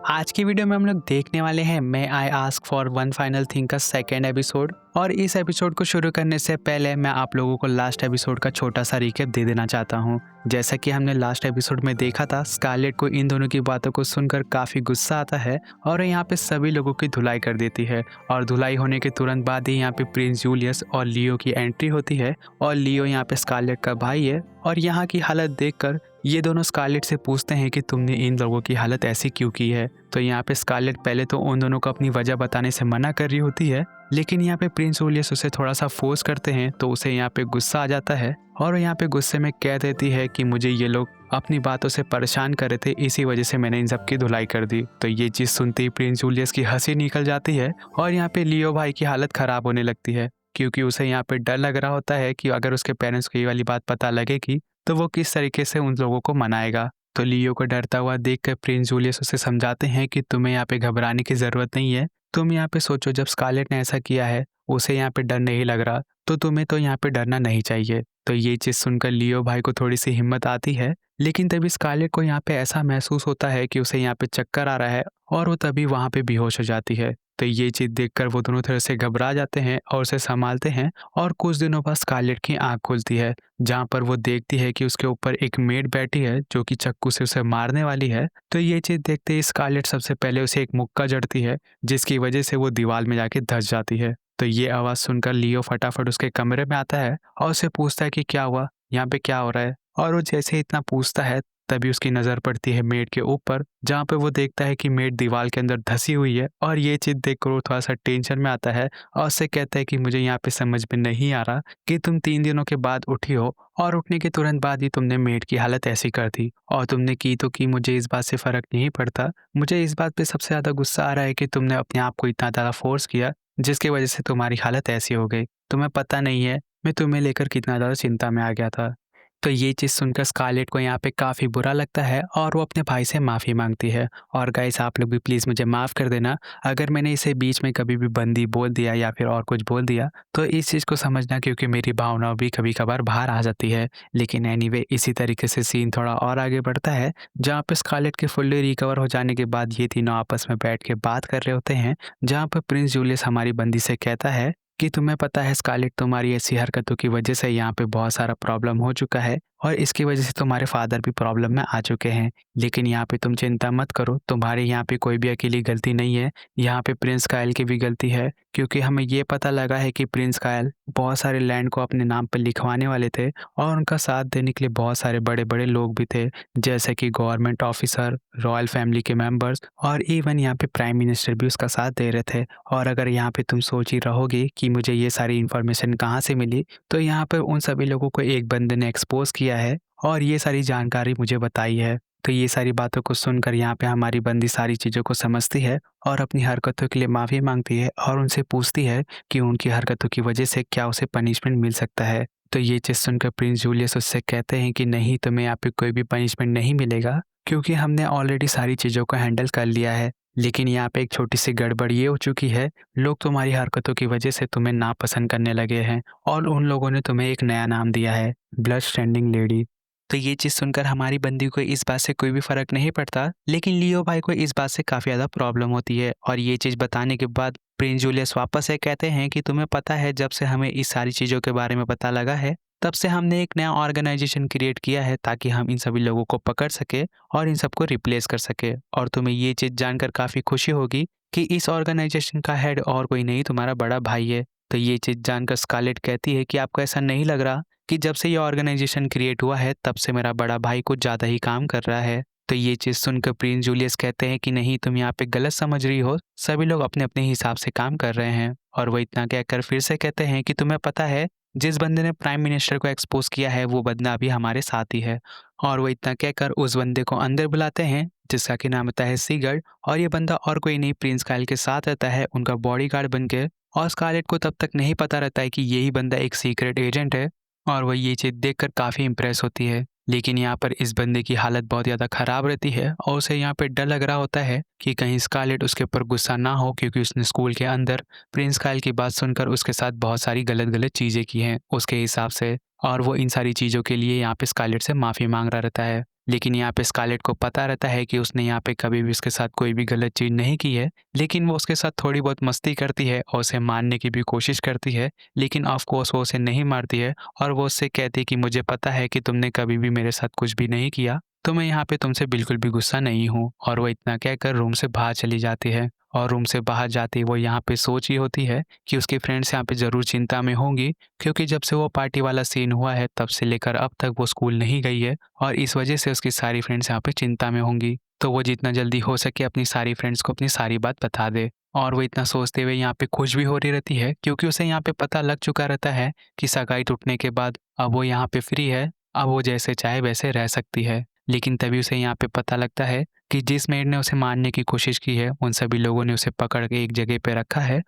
आज की वीडियो में हम लोग देखने वाले हैं may I ask for one final thing का सेकेंड एपिसोड। और इस एपिसोड को शुरू करने से पहले मैं आप लोगों को लास्ट एपिसोड का छोटा सा रिकैप दे देना चाहता हूँ। जैसा कि हमने लास्ट एपिसोड में देखा था, स्कारलेट को इन दोनों की बातों को सुनकर काफी गुस्सा आता है और यहाँ पे सभी लोगों की धुलाई कर देती है। और धुलाई होने के तुरंत बाद ही यहाँ पे प्रिंस जूलियस और लियो की एंट्री होती है। और लियो यहाँ पे स्कारलेट का भाई है और यहाँ की हालत देखकर ये दोनों स्कारलेट से पूछते हैं कि तुमने इन लोगों की हालत ऐसी क्यों की है। तो यहाँ पे स्कारलेट पहले तो उन दोनों को अपनी वजह बताने से मना कर रही होती है, लेकिन यहाँ पे प्रिंस जूलियस उसे थोड़ा सा फोर्स करते हैं तो उसे यहाँ पे गुस्सा आ जाता है और यहाँ पे गुस्से में कह देती है कि मुझे ये लोग अपनी बातों से परेशान कर रहे थे, इसी वजह से मैंने इन सब की धुलाई कर दी। तो ये चीज़ सुनते ही प्रिंस जूलियस की हंसी निकल जाती है और यहाँ पे लियो भाई की हालत खराब होने लगती है, क्योंकि उसे यहाँ पे डर लग रहा होता है कि अगर उसके पेरेंट्स को ये वाली बात पता लगेगी तो वो किस तरीके से उन लोगों को मनाएगा। तो लियो को डरता हुआ देखकर प्रिंस जूलियस उसे समझाते हैं कि तुम्हें यहाँ पे घबराने की ज़रूरत नहीं है। तुम यहाँ पे सोचो, जब स्कारलेट ने ऐसा किया है उसे यहाँ पे डर नहीं लग रहा, तो तुम्हें तो यहाँ पे डरना नहीं चाहिए। तो ये चीज़ सुनकर लियो भाई को थोड़ी सी हिम्मत आती है, लेकिन तभी स्कारलेट को यहाँ पे ऐसा महसूस होता है कि उसे यहाँ पे चक्कर आ रहा है और वो तभी वहाँ पे बेहोश हो जाती है। तो ये चीज़ देखकर वो दोनों तरह से घबरा जाते हैं और उसे संभालते हैं। और कुछ दिनों बाद स्कारलेट की आँख खुलती है, जहाँ पर वो देखती है कि उसके ऊपर एक मेड बैठी है जो कि चाकू से उसे मारने वाली है। तो ये चीज़ देखते ही स्कारलेट सबसे पहले उसे एक मुक्का जड़ती है, जिसकी वजह से वो दीवार में जाके धंस जाती है। तो ये आवाज़ सुनकर लियो फटाफट उसके कमरे में आता है और उसे पूछता है कि क्या हुआ, यहाँ पे क्या हो रहा है। और वो जैसे ही इतना पूछता है तभी उसकी नज़र पड़ती है मेड के ऊपर, जहाँ पे वो देखता है कि मेड दीवार के अंदर धंसी हुई है। और ये चीज़ देखकर वो थोड़ा सा टेंशन में आता है और उससे कहता है कि मुझे यहाँ पे समझ में नहीं आ रहा कि तुम 3 दिनों के बाद उठी हो और उठने के तुरंत बाद ही तुमने मेड की हालत ऐसी कर दी। और तुमने की तो की, मुझे इस बात से फ़र्क नहीं पड़ता। मुझे इस बात पे सबसे ज़्यादा गुस्सा आ रहा है कि तुमने अपने आप को इतना ज़्यादा फ़ोर्स किया, जिसकी वजह से तुम्हारी हालत ऐसी हो गई। तुम्हें पता नहीं है मैं तुम्हें लेकर कितना ज़्यादा चिंता में आ गया था। तो ये चीज़ सुनकर स्कारलेट को यहाँ पे काफ़ी बुरा लगता है और वो अपने भाई से माफ़ी मांगती है। और गाइस, आप लोग भी प्लीज़ मुझे माफ़ कर देना अगर मैंने इसे बीच में कभी भी बंदी बोल दिया या फिर और कुछ बोल दिया, तो इस चीज़ को समझना, क्योंकि मेरी भावनाएं भी कभी कभार बाहर आ जाती है। लेकिन एनीवे, इसी तरीके से सीन थोड़ा और आगे बढ़ता है, जहाँ पे स्कारलेट के फुल्ली रिकवर हो जाने के बाद ये तीनों आपस में बैठ के बात कर रहे होते हैं, जहाँ पर प्रिंस जूलियस हमारी बंदी से कहता है कि तुम्हें पता है स्कारलेट, तुम्हारी ऐसी हरकतों की वजह से यहाँ पे बहुत सारा प्रॉब्लम हो चुका है और इसकी वजह से तुम्हारे फादर भी प्रॉब्लम में आ चुके हैं। लेकिन यहाँ पे तुम चिंता मत करो, तुम्हारे यहाँ पे कोई भी अकेली गलती नहीं है, यहाँ पे प्रिंस कायल की भी गलती है। क्योंकि हमें ये पता लगा है कि प्रिंस कायल बहुत सारे लैंड को अपने नाम पर लिखवाने वाले थे और उनका साथ देने के लिए बहुत सारे बड़े बड़े लोग भी थे, जैसे कि गवर्नमेंट ऑफिसर, रॉयल फैमिली के मेंबर्स और इवन यहाँ पे प्राइम मिनिस्टर भी उसका साथ दे रहे थे। और अगर यहाँ पे तुम सोच ही रहोगे कि मुझे ये सारी इन्फॉर्मेशन कहाँ से मिली, तो यहाँ पर उन सभी लोगों को एक बंदे ने एक्सपोज किया है और ये सारी जानकारी मुझे बताई है। तो ये सारी बातों को सुनकर यहाँ पे हमारी बंदी सारी चीज़ों को समझती है और अपनी हरकतों के लिए माफ़ी मांगती है और उनसे पूछती है कि उनकी हरकतों की वजह से क्या उसे पनिशमेंट मिल सकता है। तो ये चीज़ सुनकर प्रिंस जूलियस उससे कहते हैं कि नहीं, तुम्हें यहाँ पे कोई भी पनिशमेंट नहीं मिलेगा, क्योंकि हमने ऑलरेडी सारी चीज़ों को हैंडल कर लिया है। लेकिन यहाँ पे एक छोटी सी गड़बड़ ये हो चुकी है, लोग तुम्हारी हरकतों की वजह से तुम्हें नापसंद करने लगे हैं और उन लोगों ने तुम्हें एक नया नाम दिया है, ब्लड स्टैंडिंग लेडी। तो ये चीज़ सुनकर हमारी बंदी को इस बात से कोई भी फ़र्क नहीं पड़ता, लेकिन लियो भाई को इस बात से काफ़ी ज़्यादा प्रॉब्लम होती है। और ये चीज़ बताने के बाद प्रिंस जूलियस वापस से कहते हैं कि तुम्हें पता है, जब से हमें इस सारी चीज़ों के बारे में पता लगा है, तब से हमने एक नया ऑर्गेनाइजेशन क्रिएट किया है ताकि हम इन सभी लोगों को पकड़ सके और इन सबको रिप्लेस कर सके। और तुम्हें ये चीज़ जानकर काफ़ी खुशी होगी कि इस ऑर्गेनाइजेशन का हेड और कोई नहीं, तुम्हारा बड़ा भाई है। तो ये चीज़ जानकर स्कारलेट कहती है कि आपको ऐसा नहीं लग रहा कि जब से ये ऑर्गेनाइजेशन क्रिएट हुआ है तब से मेरा बड़ा भाई कुछ ज़्यादा ही काम कर रहा है। तो ये चीज़ सुनकर प्रिंस जूलियस कहते हैं कि नहीं, तुम यहाँ पे गलत समझ रही हो, सभी लोग अपने अपने हिसाब से काम कर रहे हैं। और वो इतना कहकर फिर से कहते हैं कि तुम्हें पता है, जिस बंदे ने प्राइम मिनिस्टर को एक्सपोज किया है वो बंदा अभी हमारे साथ ही है। और वो इतना कहकर उस बंदे को अंदर बुलाते हैं, जिसका कि नाम होता है सीगर्ड। और ये बंदा और कोई नहीं, प्रिंस कायल के साथ रहता है उनका बॉडीगार्ड बन के। और स्कारलेट को तब तक नहीं पता रहता है कि यही बंदा एक सीक्रेट एजेंट है और वह ये चीज़ देखकर काफ़ी इम्प्रेस होती है। लेकिन यहाँ पर इस बंदे की हालत बहुत ज़्यादा ख़राब रहती है और उसे यहाँ पे डर लग रहा होता है कि कहीं स्कारलेट उसके ऊपर गुस्सा ना हो, क्योंकि उसने स्कूल के अंदर प्रिंस कायल की बात सुनकर उसके साथ बहुत सारी गलत गलत चीज़ें की हैं उसके हिसाब से। और वो इन सारी चीज़ों के लिए यहाँ पे स्कारलेट से माफ़ी मांग रहा रहता है। लेकिन यहाँ पे स्कारलेट को पता रहता है कि उसने यहाँ पे कभी भी उसके साथ कोई भी गलत चीज़ नहीं की है, लेकिन वो उसके साथ थोड़ी बहुत मस्ती करती है और उसे मारने की भी कोशिश करती है, लेकिन ऑफ कोर्स वो उसे नहीं मारती है और वो उससे कहती है कि मुझे पता है कि तुमने कभी भी मेरे साथ कुछ भी नहीं किया, तो मैं यहाँ पे तुमसे बिल्कुल भी गुस्सा नहीं हूँ। और वो इतना कहकर रूम से बाहर चली जाती है और रूम से बाहर जाते ही वो यहाँ पे सोच रही होती है कि उसकी फ्रेंड्स यहाँ पे ज़रूर चिंता में होंगी, क्योंकि जब से वो पार्टी वाला सीन हुआ है तब से लेकर अब तक वो स्कूल नहीं गई है और इस वजह से उसकी सारी फ्रेंड्स यहाँ पे चिंता में होंगी। तो वो जितना जल्दी हो सके अपनी सारी फ्रेंड्स को अपनी सारी बात बता दे। और वो इतना सोचते हुए यहाँ पे खुश भी हो रही रहती है, क्योंकि उसे यहाँ पे पता लग चुका रहता है कि सगाई टूटने के बाद अब वो यहाँ पे फ्री है, अब वो जैसे चाहे वैसे रह सकती है। लेकिन तभी उसे यहाँ पे पता लगता है कि जिस मेड ने उसे मारने की कोशिश की है, उन सभी लोगों ने उसे पकड़ के एक जगह पे रखा है।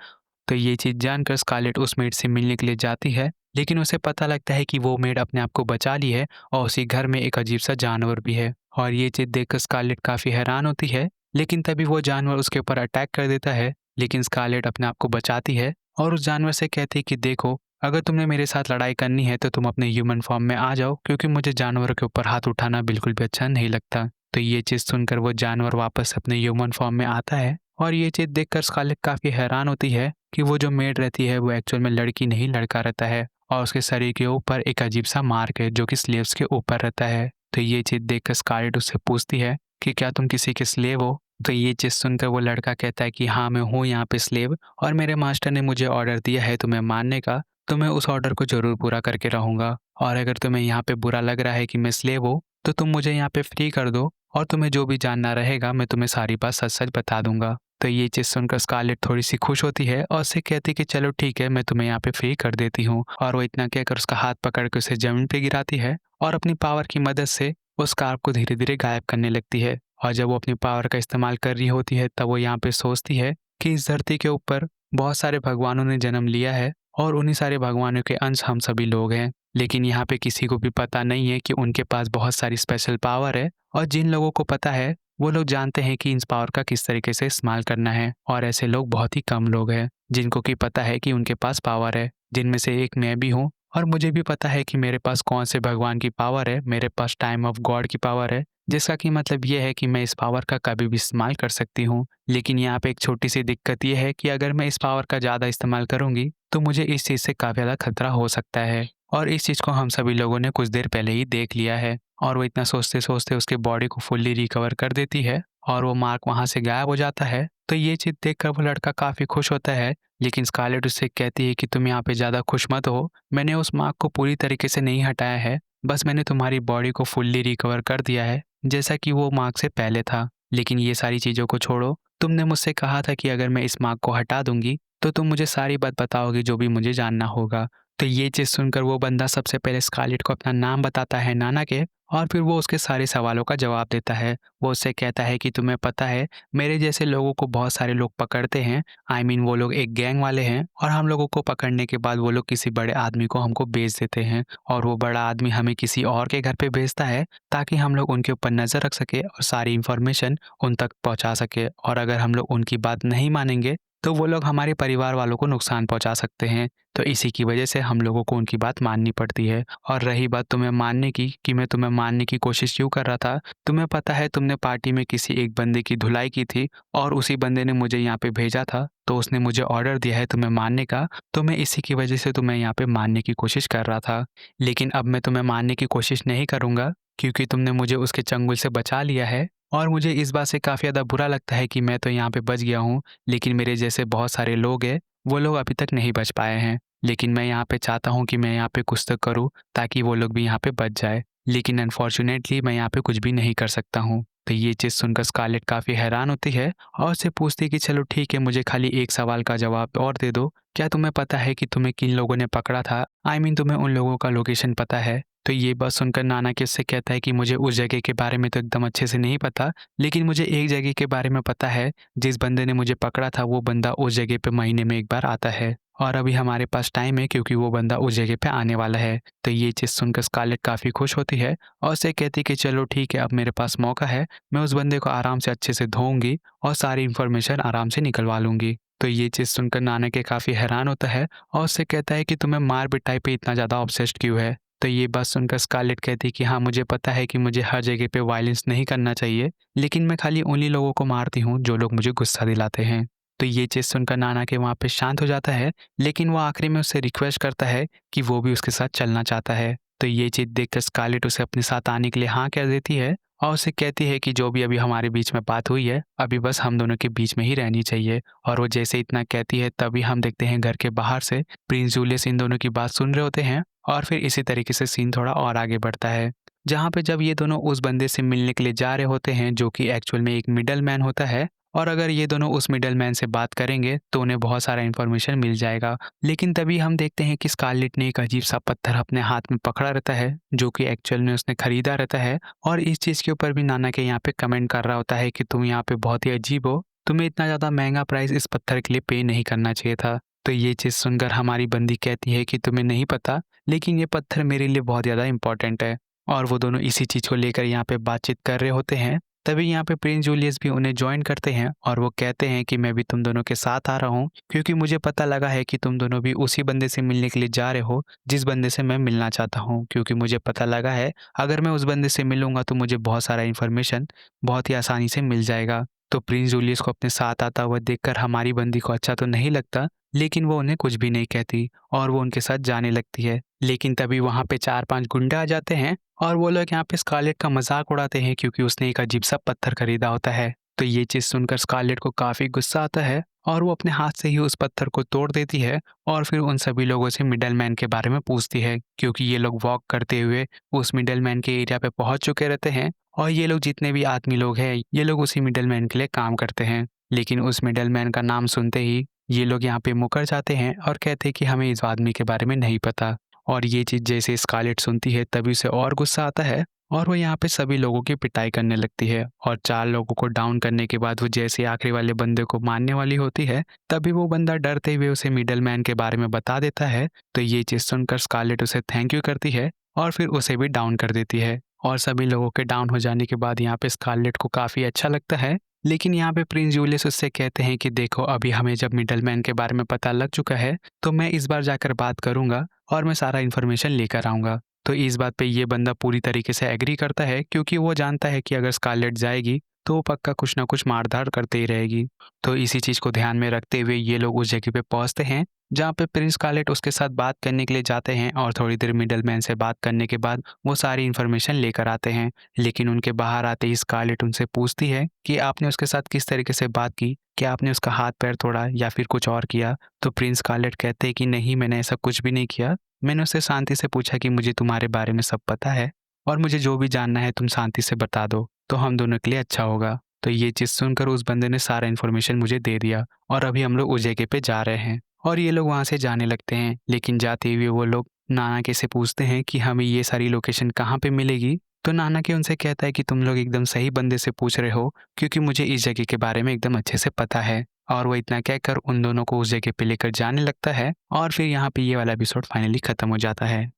तो ये चीज़ जानकर स्कारलेट उस मेड से मिलने के लिए जाती है, लेकिन उसे पता लगता है कि वो मेड अपने आप को बचा ली है और उसी घर में एक अजीब-सा जानवर भी है। और ये चीज़ देखकर स्कारलेट काफ़ी हैरान होती है, लेकिन तभी वो जानवर उसके ऊपर अटैक कर देता है, लेकिन स्कारलेट अपने आप को बचाती है और उस जानवर से कहती है कि देखो, अगर तुमने मेरे साथ लड़ाई करनी है तो तुम अपने ह्यूमन फॉर्म में आ जाओ, क्योंकि मुझे जानवरों के ऊपर हाथ उठाना बिल्कुल भी अच्छा नहीं लगता। तो ये चीज़ सुनकर वो जानवर वापस अपने ह्यूमन फॉर्म में आता है और ये चीज़ देखकर स्कारलेट काफ़ी हैरान होती है कि वो जो मेड रहती है वो एक्चुअल में लड़की नहीं लड़का रहता है और उसके शरीर के ऊपर एक अजीब सा मार्क है जो कि स्लेव्स के ऊपर रहता है। तो ये चीज़ देखकर स्कारलेट उससे पूछती है कि क्या तुम किसी के स्लेव हो? तो ये चीज़ सुनकर वो लड़का कहता है कि हाँ, मैं हूँ यहाँ पे स्लेव और मेरे मास्टर ने मुझे ऑर्डर दिया है तुम्हें मारने का, तो मैं उस ऑर्डर को ज़रूर पूरा करके रहूँगा। और अगर तुम्हें यहाँ पे बुरा लग रहा है कि मैं स्लेव हूँ, तो तुम मुझे यहाँ पे फ्री कर दो और तुम्हें जो भी जानना रहेगा मैं तुम्हें सारी बात सच-सच बता दूँगा। तो ये चीज़ सुनकर स्कारलेट थोड़ी-सी खुश होती है और उससे कहती है कि चलो ठीक है, मैं तुम्हें यहाँ पे फ्री कर देती हूँ। और वो इतना कहकर उसका हाथ पकड़ के उसे ज़मीन पे गिराती है और अपनी पावर की मदद से उस स्कार्फ को धीरे-धीरे गायब करने लगती है। और जब वो अपनी पावर का इस्तेमाल कर रही होती है, तब वो यहाँ पे सोचती है कि इस धरती के ऊपर बहुत सारे भगवानों ने जन्म लिया है और उन्हीं सारे भगवानों के अंश हम सभी लोग हैं। लेकिन यहाँ पे किसी को भी पता नहीं है कि उनके पास बहुत सारी स्पेशल पावर है, और जिन लोगों को पता है वो लोग जानते हैं कि इस पावर का किस तरीके से इस्तेमाल करना है, और ऐसे लोग बहुत ही कम लोग हैं जिनको कि पता है कि उनके पास पावर है, जिनमें से एक मैं भी हूँ। और मुझे भी पता है कि मेरे पास कौन से भगवान की पावर है, मेरे पास टाइम ऑफ गॉड की पावर है, जिसका कि मतलब ये है कि मैं इस पावर का कभी भी इस्तेमाल कर सकती हूँ। लेकिन यहाँ पे एक छोटी सी दिक्कत ये है कि अगर मैं इस पावर का ज़्यादा इस्तेमाल करूँगी तो मुझे इस चीज़ से काफ़ी ज़्यादा खतरा हो सकता है, और इस चीज़ को हम सभी लोगों ने कुछ देर पहले ही देख लिया है। और वो इतना सोचते-सोचते उसके बॉडी को फुल्ली रिकवर कर देती है और वो मार्क वहाँ से गायब हो जाता है। तो ये चीज़ देखकर वो लड़का काफ़ी खुश होता है, लेकिन स्कारलेट उससे कहती है कि तुम यहाँ पे ज़्यादा खुश मत हो, मैंने उस मार्क को पूरी तरीके से नहीं हटाया है, बस मैंने तुम्हारी बॉडी को फुल्ली रिकवर कर दिया है, जैसा कि वो मार्क से पहले था। लेकिन ये सारी चीज़ों को छोड़ो, तुमने मुझसे कहा था कि अगर मैं इस मार्क को हटा दूँगी, तो तुम मुझे सारी बात बताओगी जो भी मुझे जानना होगा। तो ये चीज़ सुनकर वो बंदा सबसे पहले स्कारलेट को अपना नाम बताता है नाना के, और फिर वो उसके सारे सवालों का जवाब देता है। वो उससे कहता है कि तुम्हें पता है, मेरे जैसे लोगों को बहुत सारे लोग पकड़ते हैं, वो लोग एक गैंग वाले हैं, और हम लोगों को पकड़ने के बाद वो लोग किसी बड़े आदमी को हमको बेच देते हैं, और वो बड़ा आदमी हमें किसी और के घर पे भेजता है ताकि हम लोग उनके ऊपर नज़र रख सके और सारी इन्फॉर्मेशन उन तक पहुँचा सके। और अगर हम लोग उनकी बात नहीं मानेंगे तो वो लोग हमारे परिवार वालों को नुकसान पहुँचा सकते हैं। तो इसी की वजह से हम लोगों को उनकी बात माननी पड़ती है। और रही बात तुम्हें मानने की, कि मैं तुम्हें मारने की कोशिश क्यों कर रहा था, तुम्हें पता है तुमने पार्टी में किसी एक बंदे की धुलाई की थी और उसी बंदे ने मुझे यहाँ पे भेजा था, तो उसने मुझे ऑर्डर दिया है तुम्हें मारने का, तो मैं इसी की वजह से तुम्हें यहाँ पे मारने की कोशिश कर रहा था। लेकिन अब मैं तुम्हें मारने की कोशिश नहीं करूँगा, क्योंकि तुमने मुझे उसके चंगुल से बचा लिया है, और मुझे इस बात से काफ़ी ज़्यादा बुरा लगता है कि मैं तो यहाँ पे बच गया हूँ, लेकिन मेरे जैसे बहुत सारे लोग हैं, वो लोग अभी तक नहीं बच पाए हैं। लेकिन मैं यहाँ पे चाहता हूँ कि मैं यहाँ पे कुछ तो करूँ ताकि वो लोग भी यहाँ पे बच जाए। लेकिन अनफॉर्च्यूनेटली मैं यहाँ पे कुछ भी नहीं कर सकता हूँ। तो ये चीज़ सुनकर स्कारलेट काफ़ी हैरान होती है और उससे पूछती है कि चलो ठीक है, मुझे खाली एक सवाल का जवाब और दे दो। क्या तुम्हें पता है कि तुम्हें किन लोगों ने पकड़ा था? तुम्हें उन लोगों का लोकेशन पता है? तो ये बात सुनकर नाना के उससे कहता है कि मुझे उस जगह के बारे में तो एकदम अच्छे से नहीं पता, लेकिन मुझे एक जगह के बारे में पता है। जिस बंदे ने मुझे पकड़ा था वो बंदा उस जगह पे महीने में एक बार आता है, और अभी हमारे पास टाइम है क्योंकि वो बंदा उस जगह पे आने वाला है। तो ये चीज़ सुनकर स्कारलेट काफ़ी खुश होती है और उससे कहती है कि चलो ठीक है, अब मेरे पास मौका है, मैं उस बंदे को आराम से अच्छे से धोऊँगी और सारी इन्फॉर्मेशन आराम से निकलवा लूँगी। तो ये चीज़ सुनकर नाना के काफ़ी हैरान होता है और उससे कहता है कि तुम्हें मार-पिटाई पे इतना ज़्यादा ऑब्सेस्ड क्यों है? तो ये बात सुनकर स्कारलेट कहती है कि हाँ, मुझे पता है कि मुझे हर जगह पे वायलेंस नहीं करना चाहिए, लेकिन मैं खाली उन्हीं लोगों को मारती हूँ जो लोग मुझे गुस्सा दिलाते हैं। तो ये चीज़ सुनकर नाना के वहाँ पे शांत हो जाता है, लेकिन वो आखिरी में उससे रिक्वेस्ट करता है कि वो भी उसके साथ चलना चाहता है। तो ये चीज़ देखकर स्कारलेट उसे अपने साथ आने के लिए हाँ कह देती है और उसे कहती है कि जो भी अभी हमारे बीच में बात हुई है, अभी बस हम दोनों के बीच में ही रहनी चाहिए। और वो जैसे इतना कहती है तभी हम देखते हैं घर के बाहर से प्रिंस जूलियस इन दोनों की बात सुन रहे होते हैं और फिर इसी तरीके से सीन थोड़ा और आगे बढ़ता है। जहाँ पे जब ये दोनों उस बंदे से मिलने के लिए जा रहे होते हैं जो कि एक्चुअल में एक मिडल मैन होता है और अगर ये दोनों उस मिडल मैन से बात करेंगे तो उन्हें बहुत सारा इन्फॉर्मेशन मिल जाएगा। लेकिन तभी हम देखते हैं कि स्कारलेट ने एक अजीब सा पत्थर अपने हाथ में पकड़ा रहता है जो कि एक्चुअल में उसने खरीदा रहता है और इस चीज़ के ऊपर भी नाना के यहाँ पे कमेंट कर रहा होता है कि तुम यहाँ पे बहुत ही अजीब हो, तुम्हें इतना ज़्यादा महंगा प्राइस इस पत्थर के लिए पे नहीं करना चाहिए था। तो ये चीज़ सुनकर हमारी बंदी कहती है कि तुम्हें नहीं पता, लेकिन ये पत्थर मेरे लिए बहुत ज़्यादा इम्पोर्टेंट है। और वो दोनों इसी चीज़ को लेकर यहाँ पे बातचीत कर रहे होते हैं। तभी यहाँ पे प्रिंस जूलियस भी उन्हें जॉइन करते हैं और वो कहते हैं कि मैं भी तुम दोनों के साथ आ रहा हूँ क्योंकि मुझे पता लगा है कि तुम दोनों भी उसी बंदे से मिलने के लिए जा रहे हो जिस बंदे से मैं मिलना चाहता हूँ, क्योंकि मुझे पता लगा है अगर मैं उस बंदे से मिलूंगा तो मुझे बहुत सारा इन्फॉर्मेशन बहुत ही आसानी से मिल जाएगा। तो प्रिंस जूलियस को अपने साथ आता हुआ देखकर हमारी बंदी को अच्छा तो नहीं लगता, लेकिन वो उन्हें कुछ भी नहीं कहती और वो उनके साथ जाने लगती है। लेकिन तभी वहाँ पे 4-5 गुंडे आ जाते हैं और वो लोग यहाँ पे स्कारलेट का मजाक उड़ाते हैं क्योंकि उसने एक अजीब सा पत्थर खरीदा होता है। तो ये चीज़ सुनकर स्कारलेट को काफ़ी गुस्सा आता है और वो अपने हाथ से ही उस पत्थर को तोड़ देती है और फिर उन सभी लोगों से मिडलमैन के बारे में पूछती है क्योंकि ये लोग वॉक करते हुए उस मिडलमैन के एरिया पे पहुंच चुके रहते हैं और ये लोग जितने भी आदमी लोग हैं ये लोग उसी मिडलमैन के लिए काम करते हैं। लेकिन उस मिडलमैन का नाम सुनते ही ये लोग यहाँ पे मुकर जाते हैं और कहते हैं कि हमें इस आदमी के बारे में नहीं पता। और ये चीज़ जैसे स्कारलेट सुनती है तभी उसे और गुस्सा आता है और वो यहाँ पे सभी लोगों की पिटाई करने लगती है और 4 लोगों को डाउन करने के बाद वो जैसे आखिरी वाले बंदे को मारने वाली होती है तभी वो बंदा डरते हुए उसे मिडलमैन के बारे में बता देता है। तो ये चीज़ सुनकर स्कारलेट उसे थैंक यू करती है और फिर उसे भी डाउन कर देती है और सभी लोगों के डाउन हो जाने के बाद यहाँ पे स्कारलेट को काफ़ी अच्छा लगता है। लेकिन यहाँ पे प्रिंस जूलियस उससे कहते हैं कि देखो अभी हमें जब मिडलमैन के बारे में पता लग चुका है तो मैं इस बार जाकर बात करूंगा और मैं सारा इन्फॉर्मेशन लेकर आऊँगा। तो इस बात पे ये बंदा पूरी तरीके से एग्री करता है क्योंकि वो जानता है कि अगर स्कारलेट जाएगी तो वो पक्का कुछ ना कुछ मार-धाड़ करते ही रहेगी। तो इसी चीज़ को ध्यान में रखते हुए ये लोग उस जगह पे पहुँचते हैं जहाँ पे प्रिंस स्कारलेट उसके साथ बात करने के लिए जाते हैं और थोड़ी देर मिडलमैन से बात करने के बाद वो सारी इन्फॉर्मेशन लेकर आते हैं। लेकिन उनके बाहर आते ही स्कारलेट उनसे पूछती है कि आपने उसके साथ किस तरीके से बात की? क्या आपने उसका हाथ-पैर तोड़ा या फिर कुछ और किया? तो प्रिंस स्कारलेट कहते हैं कि नहीं, मैंने ऐसा कुछ भी नहीं किया। मैंने उससे शांति से पूछा कि मुझे तुम्हारे बारे में सब पता है और मुझे जो भी जानना है तुम शांति से बता दो, तो हम दोनों के लिए अच्छा होगा। तो ये चीज़ सुनकर उस बंदे ने सारा इन्फॉर्मेशन मुझे दे दिया और अभी हम लोग उस जगह पे जा रहे हैं और ये लोग वहाँ से जाने लगते हैं। लेकिन जाते हुए वो लोग नाना के से पूछते हैं कि हमें ये सारी लोकेशन कहाँ पे मिलेगी? तो नाना के उनसे कहता है कि तुम लोग एकदम सही बंदे से पूछ रहे हो क्योंकि मुझे इस जगह के बारे में एकदम अच्छे से पता है। और वो इतना कहकर उन दोनों को उस जगह पे लेकर जाने लगता है और फिर यहाँ पे ये वाला एपिसोड फाइनली खत्म हो जाता है।